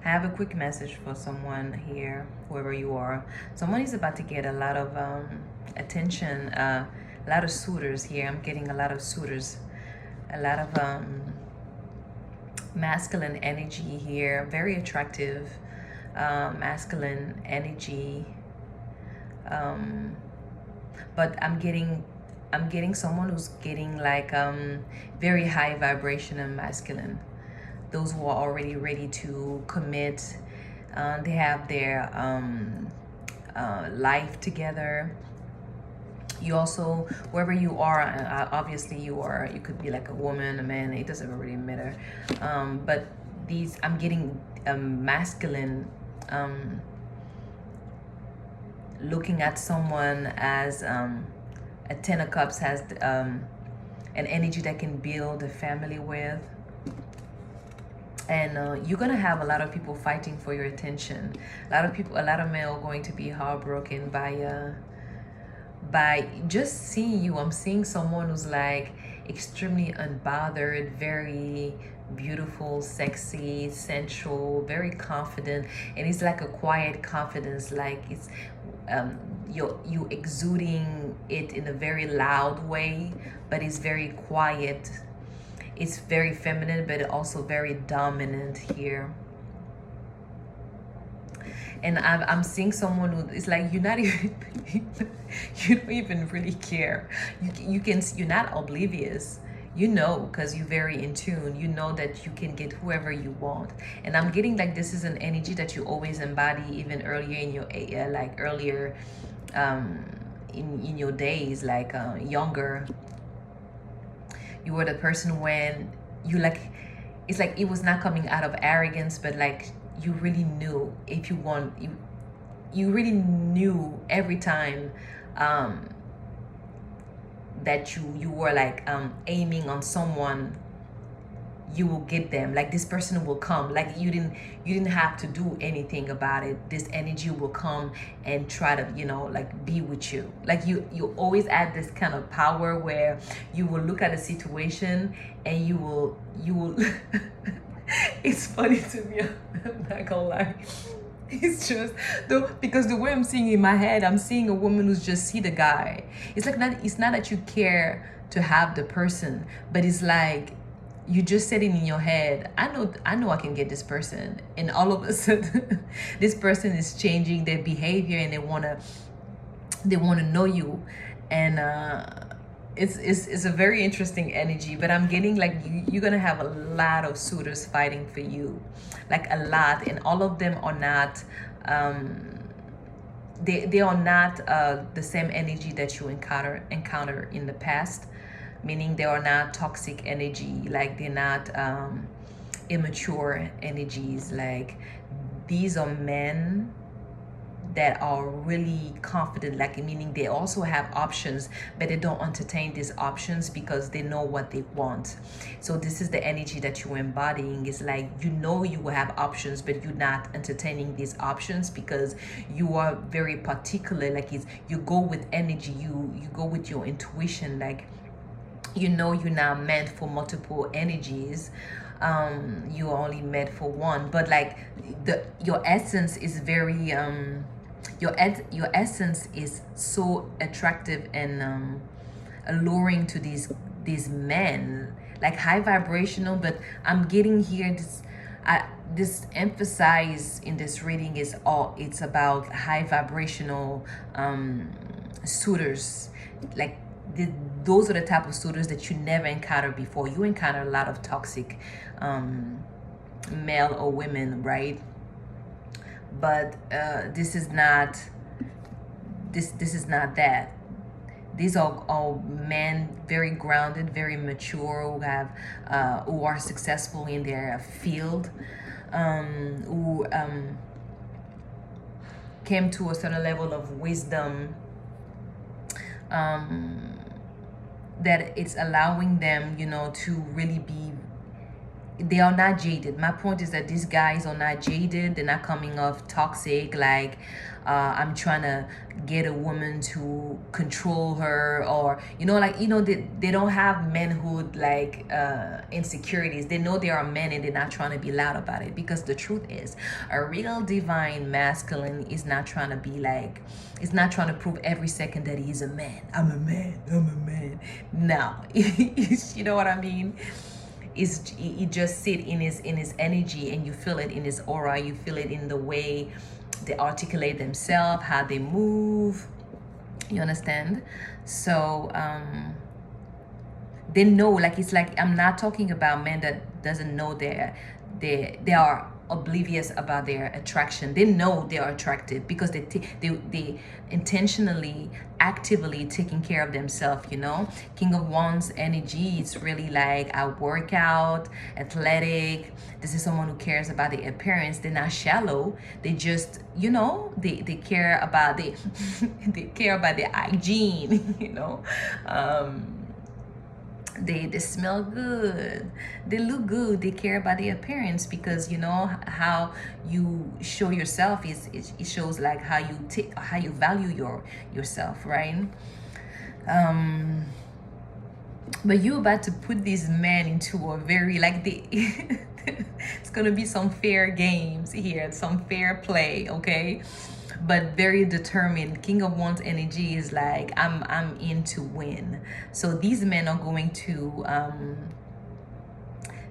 I have a quick message for someone here, whoever you are. Someone is about to get a lot of attention, a lot of suitors here. I'm getting a lot of suitors, a lot of masculine energy here, very attractive masculine energy. But I'm getting someone who's getting like very high vibrational masculine. Those who are already ready to commit. They have their life together. You also, wherever you are, obviously you could be like a woman, a man, it doesn't really matter. But these, I'm getting masculine, looking at someone as a Ten of Cups has an energy that can build a family with. And you're gonna have a lot of people fighting for your attention. A lot of men are going to be heartbroken by just seeing you. I'm seeing someone who's like extremely unbothered, very beautiful, sexy, sensual, very confident, and it's like a quiet confidence. Like it's you exuding it in a very loud way, but it's very quiet. It's very feminine, but also very dominant here. And I'm seeing someone who is like, you're not even you don't even really care. You're not oblivious, because you're very in tune. You know that you can get whoever you want. And I'm getting like this is an energy that you always embody even earlier in your like earlier in your days, like younger. You were the person when you like, it's like it was not coming out of arrogance, but like you really knew if you want, you really knew every time that you were like aiming on someone, you will get them. Like this person will come. Like you didn't have to do anything about it. This energy will come and try to like be with you. Like you always add this kind of power where you will look at a situation and you will it's funny to me. I'm not gonna lie. It's just though, because the way I'm seeing in my head, I'm seeing a woman who's just see the guy. It's like it's not that you care to have the person, but it's like you just sitting in your head, I know I can get this person, and all of a sudden this person is changing their behavior and they wanna know you. And it's a very interesting energy. But I'm getting like you're gonna have a lot of suitors fighting for you, like a lot, and all of them are not they are not the same energy that you encounter in the past, meaning they are not toxic energy. Like they're not immature energies. Like these are men that are really confident, like meaning they also have options, but they don't entertain these options because they know what they want. So this is the energy that you're embodying. Is like you will have options, but you're not entertaining these options because you are very particular. Like you go with energy, you go with your intuition. Like you're not meant for multiple energies. You're only meant for one. But like your essence is very your essence is so attractive and alluring to these men, like high vibrational. But I'm getting here this emphasize in this reading is it's about high vibrational suitors. Like those are the type of suitors that you never encountered before. You encounter a lot of toxic male or women, right? But this is not that. These are all men, very grounded, very mature, who are successful in their field, who came to a certain level of wisdom, that it's allowing them, to really be. they are not jaded. My point is that these guys are not jaded. They're not coming off toxic, like I'm trying to get a woman to control her, or like they don't have manhood like insecurities. They know they are men and they're not trying to be loud about it, because the truth is a real divine masculine is not trying to be like, it's not trying to prove every second that he's a man. I'm a man. No. You know what I mean? He just sit in his energy, and you feel it in his aura, you feel it in the way they articulate themselves, how they move, you understand? So they know, like, it's like, I'm not talking about men that doesn't know they are oblivious about their attraction. They know they are attracted because they intentionally, actively taking care of themselves. King of Wands energy, it's really like I work out, athletic. This is someone who cares about the appearance. They're not shallow. They just they care about the they care about their hygiene. They smell good, they look good, they care about their appearance, because how you show yourself is it shows like how you value yourself, right? But you about to put these men into a very like it's gonna be some fair games here, some fair play, okay? But very determined. King of Wands energy is like, I'm in to win. So these men are going to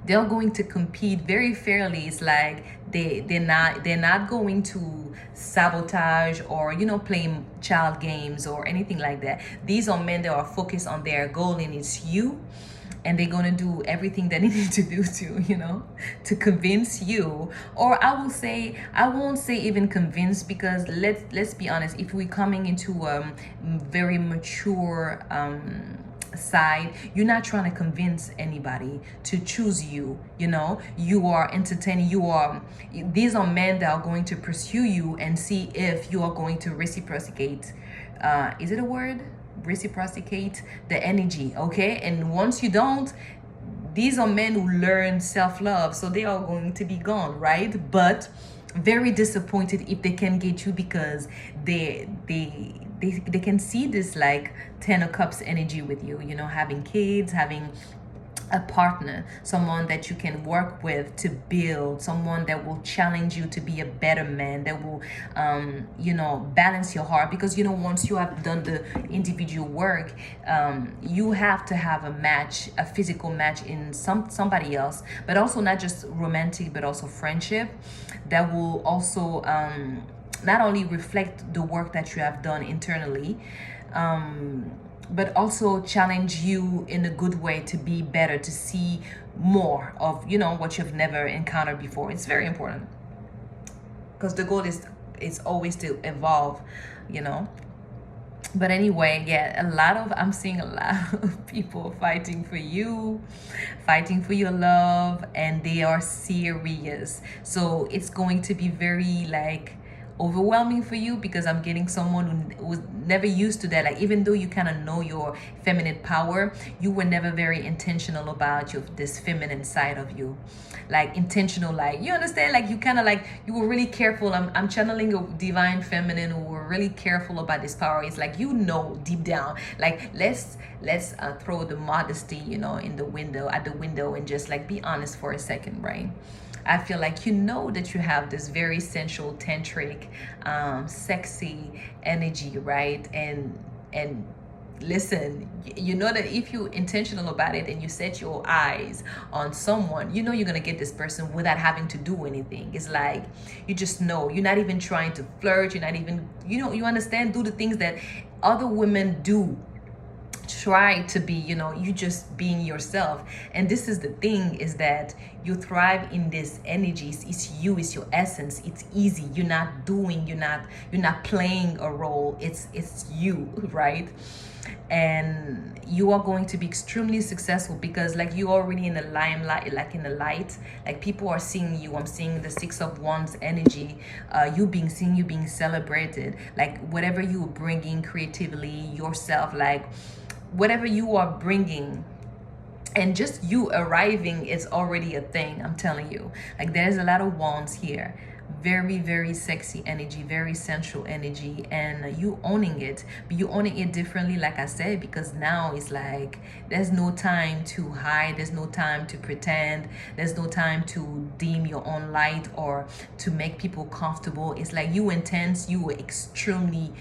they're going to compete very fairly. It's like they're not going to sabotage or playing child games or anything like that. These are men that are focused on their goal, and it's you. And they're gonna do everything that they need to do to convince you. Or I won't say even convince, because let's be honest, if we're coming into a very mature side, you're not trying to convince anybody to choose you. You are entertaining. These are men that are going to pursue you and see if you are going to reciprocate. Is it a word? Reciprocate the energy, okay? And once you don't, these are men who learn self-love, so they are going to be gone, right? But very disappointed if they can get you, because they can see this like 10 of Cups energy with you, having kids, having a partner, someone that you can work with to build, someone that will challenge you to be a better man, that will balance your heart. Because once you have done the individual work, you have to have a match, a physical match in somebody else, but also not just romantic, but also friendship, that will also not only reflect the work that you have done internally, but also challenge you in a good way to be better, to see more of what you've never encountered before. It's very important, because the goal is always to evolve. But anyway, yeah, I'm seeing a lot of people fighting for you, fighting for your love, and they are serious. So it's going to be very like overwhelming for you, because I'm getting someone who was never used to that. Like, even though you kind of know your feminine power, you were never very intentional about this feminine side of you. Like intentional, like, you understand, like you kind of like, you were really careful. I'm channeling a divine feminine who were really careful about this power. It's like, deep down, like let's throw the modesty at the window and just like be honest for a second, right? I feel like that you have this very sensual, tantric, sexy energy, right? And listen, that if you're intentional about it and you set your eyes on someone, you're gonna get this person without having to do anything. It's like, you just know, you're not even trying to flirt, you're not even, you understand, do the things that other women do. Try to be, you just being yourself. And this is the thing, is that you thrive in this energies. It's you, it's your essence. It's easy. You're not playing a role. It's you, right? And you are going to be extremely successful, because like you're already in the limelight, like in the light, like people are seeing you. I'm seeing the Six of Wands energy, you being celebrated, like whatever you are bringing creatively, yourself, like whatever you are bringing, And just you arriving is already a thing, I'm telling you. Like, there's a lot of wands here. Very, very sexy energy, very sensual energy, and you owning it. But you owning it differently, like I said, because now it's like there's no time to hide, there's no time to pretend, there's no time to dim your own light or to make people comfortable. It's like you intense, you extremely,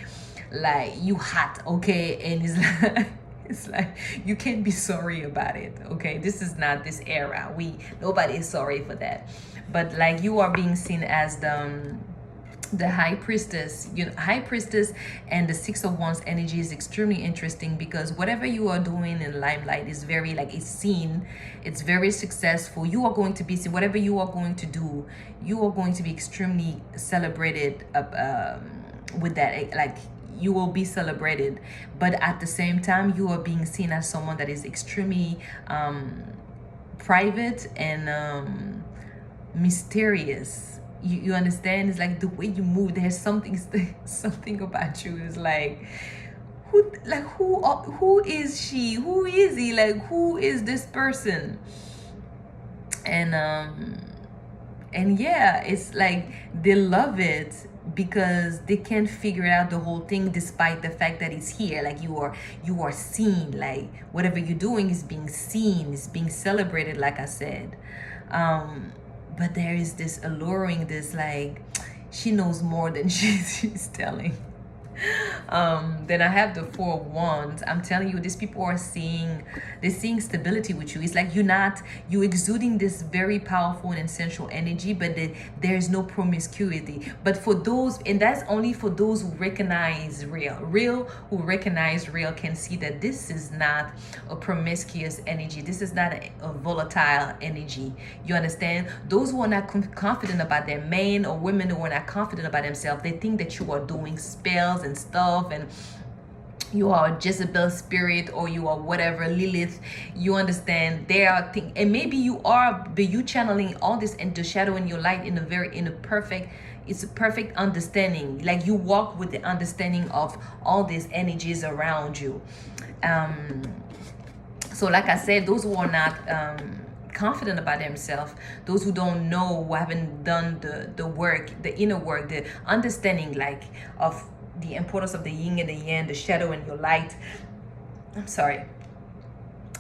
like, you hot, okay? And it's like it's like you can't be sorry about it, okay? This is not this era. Nobody is sorry for that. But like, you are being seen as the high priestess. High priestess and the Six of Wands energy is extremely interesting, because whatever you are doing in limelight is very, like, it's seen, it's very successful. You are going to be seen. Whatever you are going to do, you are going to be extremely celebrated with that, like, you will be celebrated. But at the same time, you are being seen as someone that is extremely private and mysterious. You understand? It's like the way you move, there's something about you. It's like, who is she? Who is he? Like, who is this person? And yeah, it's like they love it because they can't figure out the whole thing, despite the fact that it's here. Like, you are seen. Like, whatever you're doing is being seen, is being celebrated, like I said. But there is this alluring, this, like, she knows more than she's telling. Then I have the Four of Wands. I'm telling you, these people are seeing stability with you. It's like you exuding this very powerful and sensual energy, but there's no promiscuity. But for those, and that's only for those who recognize real who recognize real, can see that this is not a promiscuous energy. This is not a volatile energy. You understand? Those who are not confident about their men, or women who are not confident about themselves, they think that you are doing spells and stuff, and you are a Jezebel spirit, or you are whatever, Lilith. You understand? There are things, and maybe you are, but you channeling all this into shadow and your light in a perfect, it's a perfect understanding. Like, you walk with the understanding of all these energies around you. So like I said, those who are not confident about themselves, those who don't know, who haven't done the work, the inner work, the understanding, like, of the importance of the yin and the yang, the shadow and your light. I'm sorry.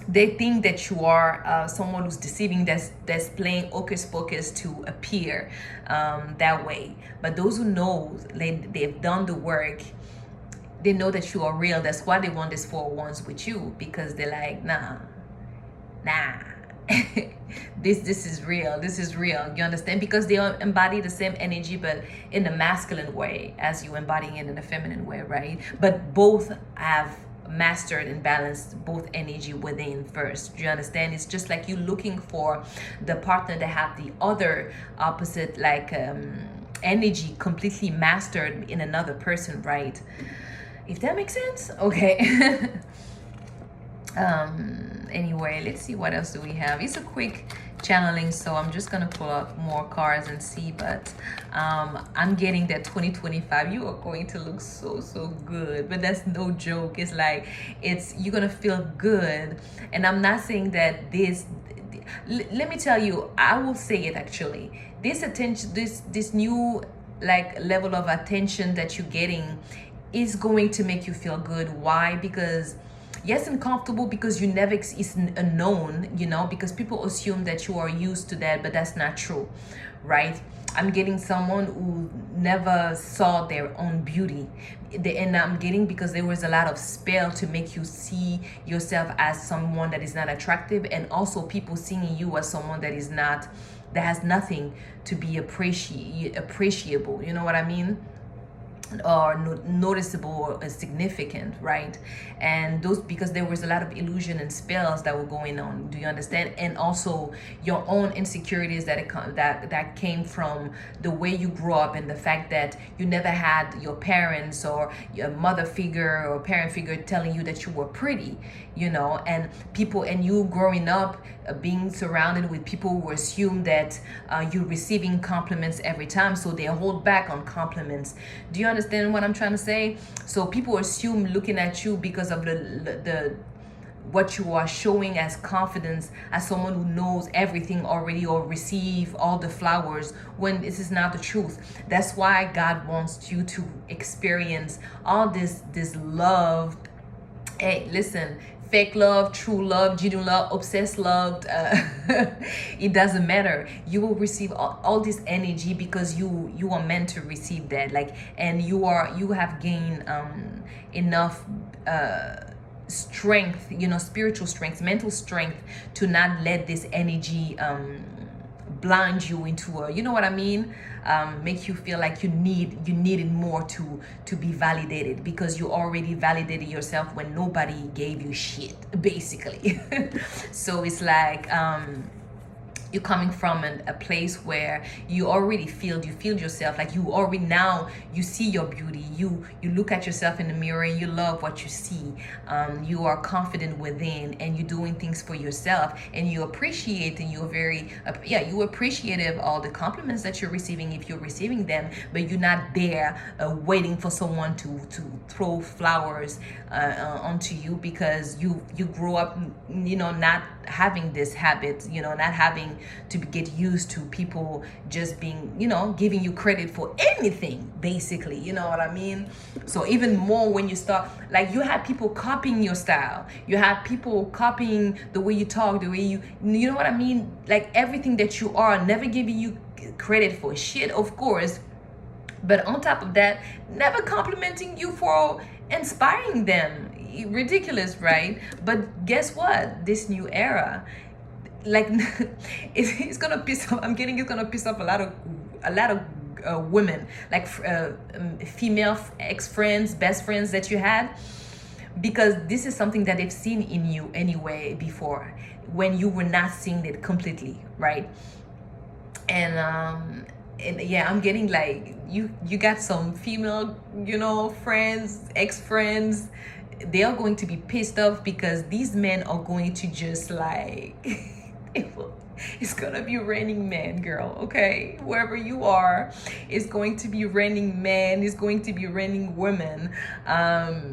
They think that you are someone who's deceiving, that's playing hocus pocus to appear that way. But those who know, they've done the work, they know that you are real. That's why they want this Four Wands with you, because they're like, nah. this is real. This is real. You understand? Because they embody the same energy, but in the masculine way, as you embodying it in the feminine way, right? But both have mastered and balanced both energy within first. Do you understand? It's just like you looking for the partner that have the other opposite, like, energy completely mastered in another person, right? If that makes sense. Okay. Anyway, let's see, what else do we have. It's a quick channeling, so I'm just gonna pull up more cards and see. But I'm getting that 2025 you are going to look so good. But that's no joke. It's like, you're gonna feel good. And I'm not saying that this, let me tell you, I will say it actually, this attention, this new, like, level of attention that you're getting is going to make you feel good. Why? Because yes, uncomfortable, because you never, it's unknown, because people assume that you are used to that, but that's not true, right? I'm getting someone who never saw their own beauty, and I'm getting, because there was a lot of spell to make you see yourself as someone that is not attractive, and also people seeing you as someone that is not, that has nothing to be appreciable. You know what I mean? Or noticeable or significant, right? And those, because there was a lot of illusion and spells that were going on. Do you understand? And also your own insecurities that came from the way you grew up, and the fact that you never had your parents or your mother figure or parent figure telling you that you were pretty, and people, and you growing up being surrounded with people who assume that you're receiving compliments every time, so they hold back on compliments. Do you understand what I'm trying to say? So people assume, looking at you, because of what you are showing as confidence, as someone who knows everything already or receive all the flowers, when this is not the truth. That's why God wants you to experience all this love. Hey, listen, fake love, true love, genuine love, obsessed love, it doesn't matter. You will receive all this energy because you are meant to receive that. Like, and you have gained enough strength, spiritual strength, mental strength, to not let this energy blind you into a, you know what I mean, make you feel like you needed more to be validated, because you already validated yourself when nobody gave you shit, basically. So it's like you're coming from a place where you already feel yourself, like you already, now you see your beauty, you look at yourself in the mirror and you love what you see. You are confident within, and you're doing things for yourself, and you appreciate, and you're very you appreciative of all the compliments that you're receiving, if you're receiving them, but you're not there waiting for someone to throw flowers onto you, because you grew up not having this habit, not having to get used to people just being, giving you credit for anything, basically, you know what I mean? So even more when you start, like, you have people copying your style, you have people copying the way you talk, the way you know what I mean, like everything that you are, never giving you credit for shit, of course, but on top of that, never complimenting you for inspiring them. Ridiculous, right? But guess what? This new era, like, it's gonna piss off. It's gonna piss off a lot of women, like female ex-friends, best friends that you had, because this is something that they've seen in you anyway before, when you were not seeing it completely, right? And yeah, I'm getting like, you got some female, friends, ex-friends, they are going to be pissed off, because these men are going to just like it's gonna be raining men, girl, okay? Wherever you are, it's going to be raining men, it's going to be raining women, but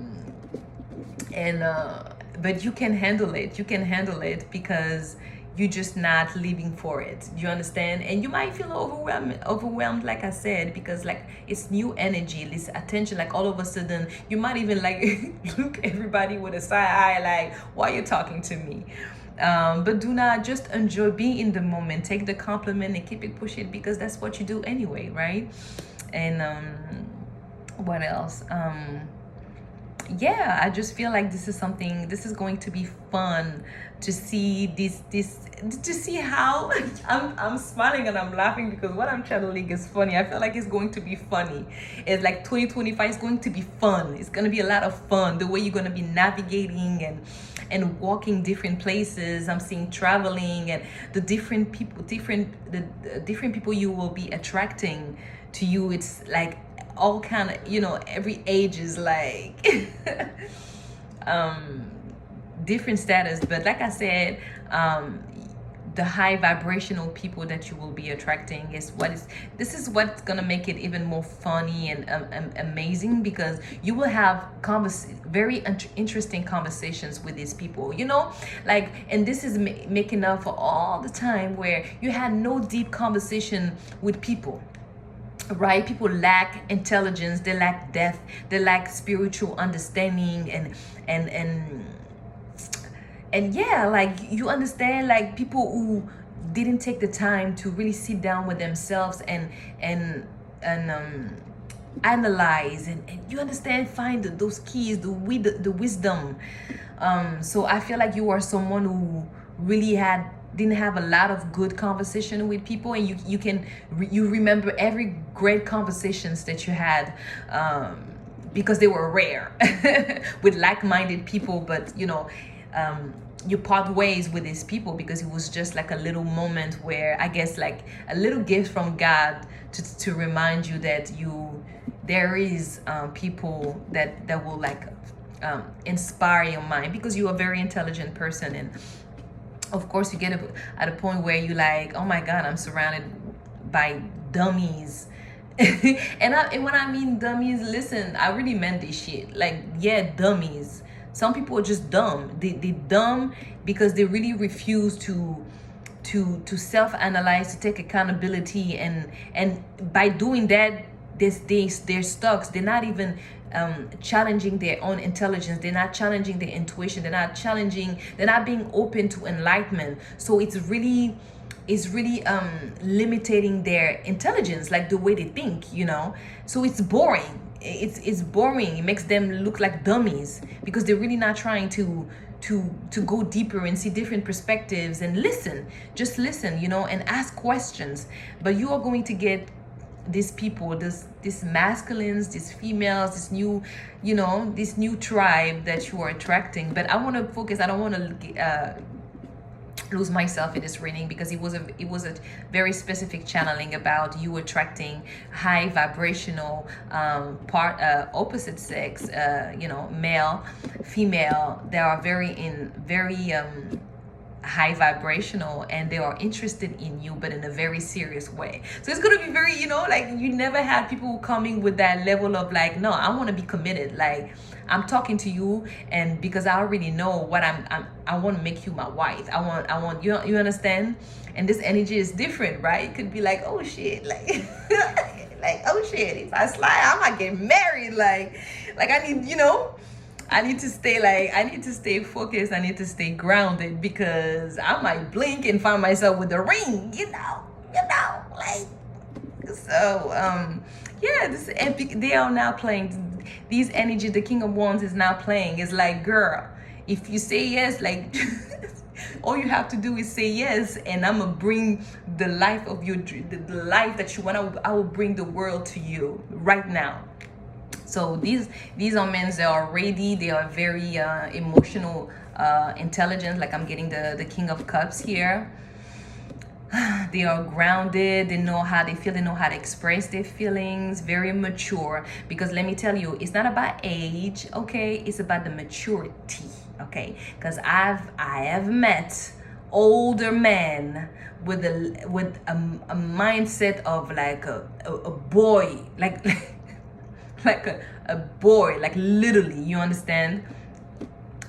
you can handle it because you're just not living for it. You understand? And you might feel overwhelmed, like I said, because like it's new energy, this attention, like all of a sudden you might even like look everybody with a side eye, like, why are you talking to me? But do not, just enjoy being in the moment, take the compliment and keep it pushing, because that's what you do anyway, right? And what else? Yeah, I just feel like this is going to be fun to see to see how I'm smiling and I'm laughing, because what I'm channeling is funny. I feel like it's going to be funny. It's like 2025 is going to be fun. It's going to be a lot of fun, the way you're going to be navigating and walking different places. I'm seeing traveling, and the different people you will be attracting to you. It's like all kind of, every age is like different status, but like I said, the high vibrational people that you will be attracting this is what's gonna make it even more funny and amazing, because you will have very interesting conversations with these people, like, and this is making up for all the time where you had no deep conversation with people, right? People lack intelligence, they lack depth, they lack spiritual understanding, and yeah, like, you understand, like, people who didn't take the time to really sit down with themselves and analyze, and you understand, find those keys, the wisdom. So I feel like you are someone who really didn't have a lot of good conversation with people, and you remember every great conversations that you had, because they were rare with like-minded people, but you part ways with these people because it was just like a little moment where, I guess, like a little gift from God to remind you that there is people that will like inspire your mind, because you're a very intelligent person. And of course you get at a point where you like, oh my God, I'm surrounded by dummies. and when I mean dummies, listen, I really meant this shit. Like, yeah, dummies. Some people are just dumb. They dumb because they really refuse to self-analyze, to take accountability, and by doing that, they're stuck. They're not even challenging their own intelligence. They're not challenging their intuition. They're not being open to enlightenment. So it's really limiting their intelligence, like the way they think, so it's boring. It's boring. It makes them look like dummies because they're really not trying to go deeper and see different perspectives and just listen, and ask questions. But you are going to get these people, these masculines, these females, this new tribe that you are attracting. But I want to focus. I don't want to lose myself in this reading because it was a very specific channeling about you attracting high vibrational opposite sex, male, female. They are very high vibrational, and they are interested in you, but in a very serious way. So it's gonna be very, like, you never had people coming with that level of like, no, I want to be committed. Like, I'm talking to you, and because I already know what I want to make you my wife. I want you understand? And this energy is different, right? It could be like, oh shit, like like, oh shit, if I slide, I might get married. Like I need to stay focused. I need to stay grounded because I might blink and find myself with a ring, like. So yeah, this epic. They are now playing these energy. The King of Wands is now playing. It's like, girl, if you say yes, like all you have to do is say yes, and I'm gonna bring the life of your the life that you want. I will bring the world to you right now. So these are men that are ready. They are very emotional, intelligent. Like, I'm getting the King of Cups here. They are grounded. They know how they feel. They know how to express their feelings. Very mature. Because let me tell you, it's not about age, okay? It's about the maturity, okay? Because I have met older men with a mindset of like a boy, like like a boy, like literally, you understand?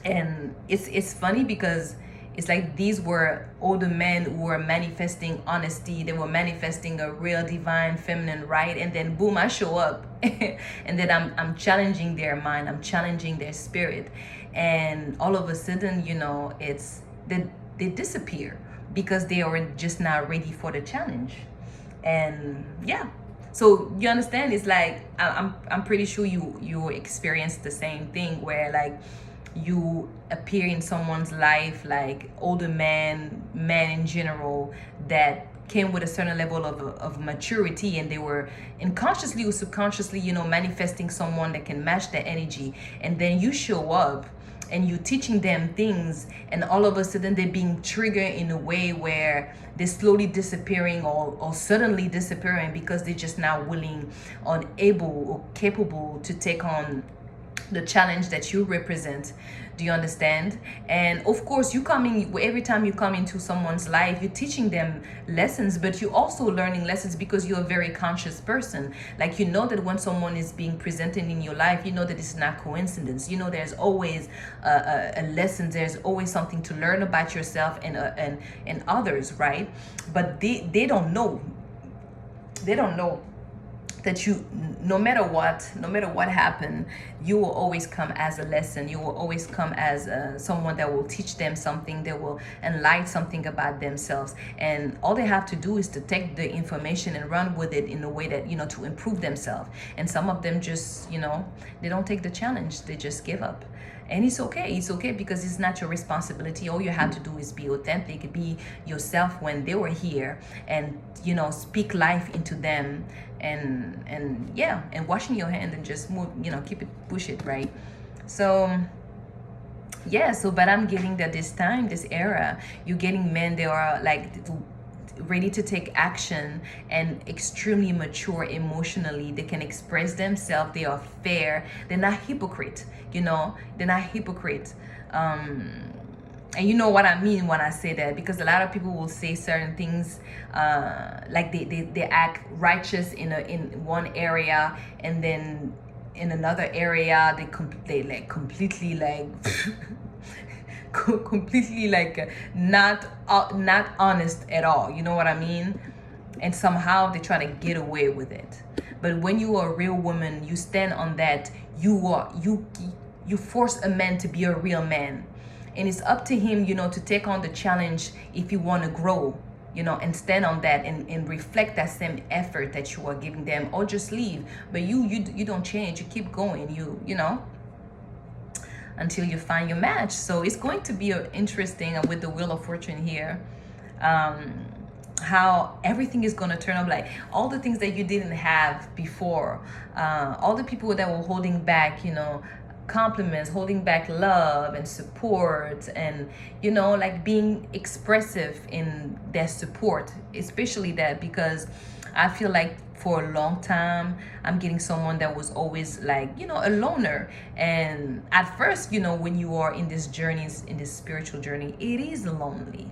And it's funny because it's like these were older men who were manifesting honesty. They were manifesting a real divine feminine, right? And then boom, I show up and then I'm challenging their mind, I'm challenging their spirit, and all of a sudden, it's they disappear because they are just not ready for the challenge. And yeah, so you understand, it's like I'm pretty sure you experienced the same thing where like you appear in someone's life, like older men in general, that came with a certain level of maturity, and they were unconsciously or subconsciously, manifesting someone that can match their energy. And then you show up and you're teaching them things, and all of a sudden they're being triggered in a way where they're slowly disappearing or suddenly disappearing because they're just not willing, unable, or capable to take on the challenge that you represent. Do you understand? And of course, every time you come into someone's life, you're teaching them lessons, but you're also learning lessons because you're a very conscious person. Like, that when someone is being presented in your life, that it's not coincidence. There's always a lesson. There's always something to learn about yourself and others, right? But they don't know. They don't know that no matter what happened, you will always come as a lesson. You will always come as someone that will teach them something, that will enlighten something about themselves. And all they have to do is to take the information and run with it in a way that, to improve themselves. And some of them just, they don't take the challenge. They just give up. And it's okay because it's not your responsibility. All you have to do is be authentic, be yourself when they were here, and speak life into them, and washing your hand and just move, push it, right? So yeah, but I'm getting that this era, you're getting men, they are like ready to take action and extremely mature emotionally. They can express themselves. They are fair. They're not hypocrite. They're not hypocrite. And you know what I mean when I say that, because a lot of people will say certain things, like they act righteous in one area, and then in another area, they like completely like completely like not honest at all, you know what I mean? And somehow they try to get away with it. But when you are a real woman, you stand on that. You force a man to be a real man, and it's up to him, you know, to take on the challenge if you want to grow, you know, and stand on that, and reflect that same effort that you are giving them, or just leave. But you don't change. You keep going. You know, until you find your match. So it's going to be interesting with the Wheel of Fortune here. How everything is going to turn up, like all the things that you didn't have before, all the people that were holding back, you know, compliments, holding back love and support, and you know, like being expressive in their support, especially that, because I feel like for a long time I'm getting someone that was always like, you know, a loner. And at first, you know, when you are in this journey, in this spiritual journey, it is lonely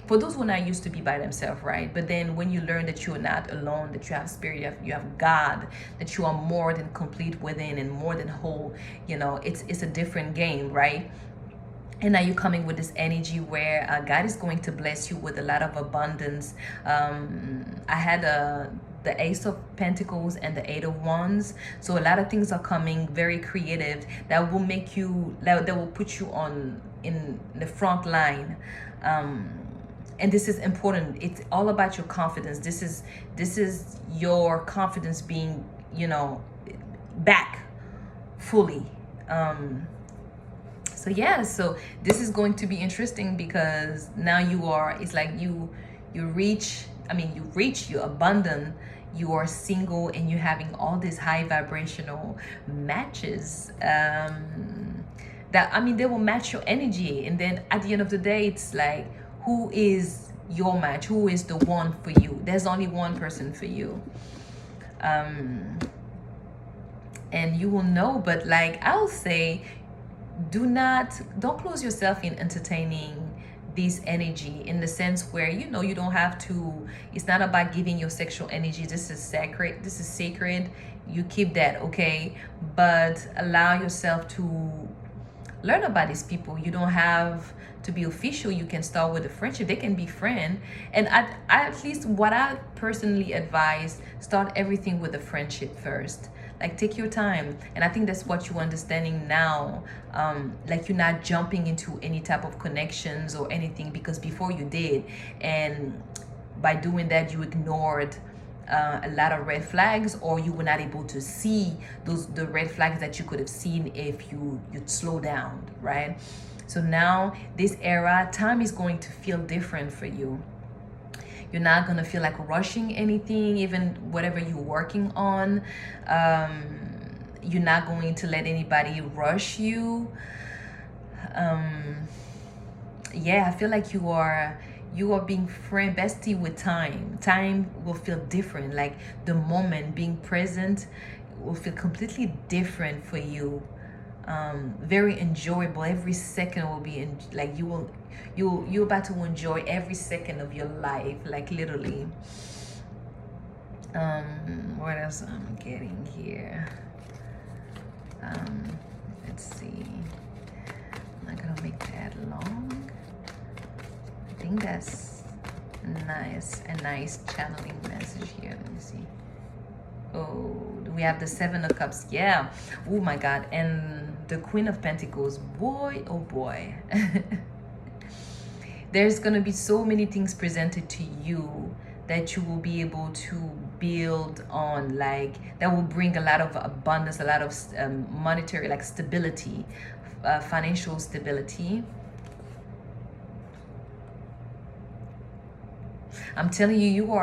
for those who are not used to be by themselves, right? But then when you learn that you are not alone, that you have spirit, you have God, that you are more than complete within and more than whole, you know, it's a different game, right? And now you're coming with this energy where God is going to bless you with a lot of abundance. I had the Ace of Pentacles and the Eight of Wands. So a lot of things are coming, very creative, that will make you, that will put you on in the front line. And this is important. It's all about your confidence. This is your confidence being, you know, back fully. So yeah, so this is going to be interesting, because now you are, it's like you reach, you're abundant, you are single, and you're having all these high vibrational matches, that, they will match your energy. And then at the end of the day, it's like, who is your match? Who is the one for you? There's only one person for you. And you will know. But like I'll say, don't close yourself in entertaining this energy, in the sense where, you know, you don't have to, it's not about giving your sexual energy. This is sacred. You keep that, okay? But allow yourself to learn about these people. You don't have to be official. You can start with a friendship. They can be friend. And at least what I personally advise, start everything with a friendship first. Like, take your time. And I think that's what you're understanding now. Like, you're not jumping into any type of connections or anything, because before you did. And by doing that, you ignored a lot of red flags, or you were not able to see the red flags that you could have seen if you'd slow down, right? So now, this era, time is going to feel different for you. You're not going to feel like rushing anything, even whatever you're working on. You're not going to let anybody rush you. Yeah, I feel like you are being friend bestie with time. Time will feel different. Like, the moment, being present, will feel completely different for you. Very enjoyable. Every second will be like, you're about to enjoy every second of your life, like, literally. What else I'm getting here? Let's see. I'm not gonna make that long. I think that's nice. A nice channeling message here. Let me see. Oh, we have the Seven of Cups. Yeah. Oh my God. And the Queen of Pentacles. Boy, oh boy. There's going to be so many things presented to you that you will be able to build on, like, that will bring a lot of abundance, a lot of monetary, like, stability, financial stability. I'm telling you, you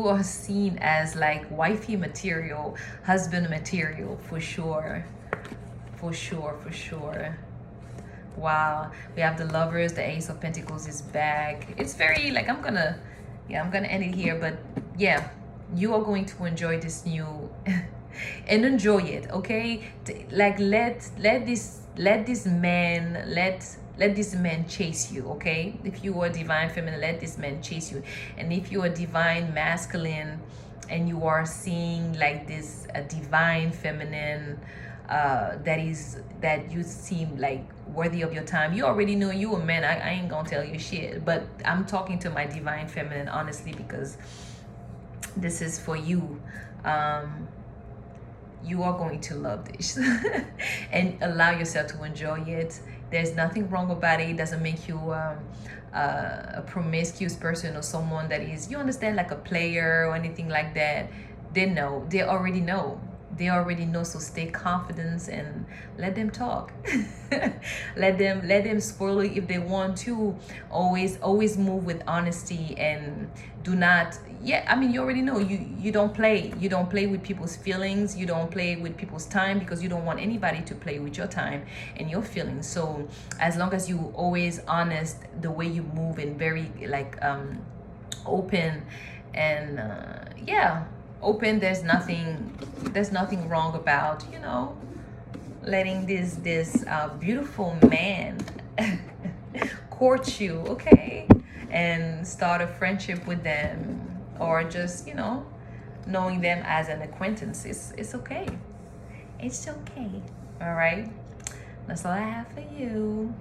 are seen as like wifey material, husband material, for sure. For sure. Wow. We have the Lovers. The Ace of Pentacles is back. It's very, like, I'm gonna end it here. But yeah, you are going to enjoy this new and enjoy it, okay? Like, let this man chase you, okay? If you are divine feminine, let this man chase you. And if you are divine masculine and you are seeing like this divine feminine that you seem like worthy of your time. You already know you a man. I ain't gonna tell you shit, but I'm talking to my divine feminine honestly, because this is for you. You are going to love this and allow yourself to enjoy it. There's nothing wrong about it. It doesn't make you a promiscuous person or someone that is, you understand, like a player or anything like that. They already know. They already know. So stay confident and let them talk. let them spoil it if they want to. Always move with honesty, and do not, yeah, I mean, you already know, you don't play with people's feelings. You don't play with people's time, because you don't want anybody to play with your time and your feelings. So as long as you always honest the way you move, and very like open, and yeah, open, there's nothing wrong about, letting this beautiful man court you, okay, and start a friendship with them, or just knowing them as an acquaintance. It's okay. It's okay. All right, that's all I have for you.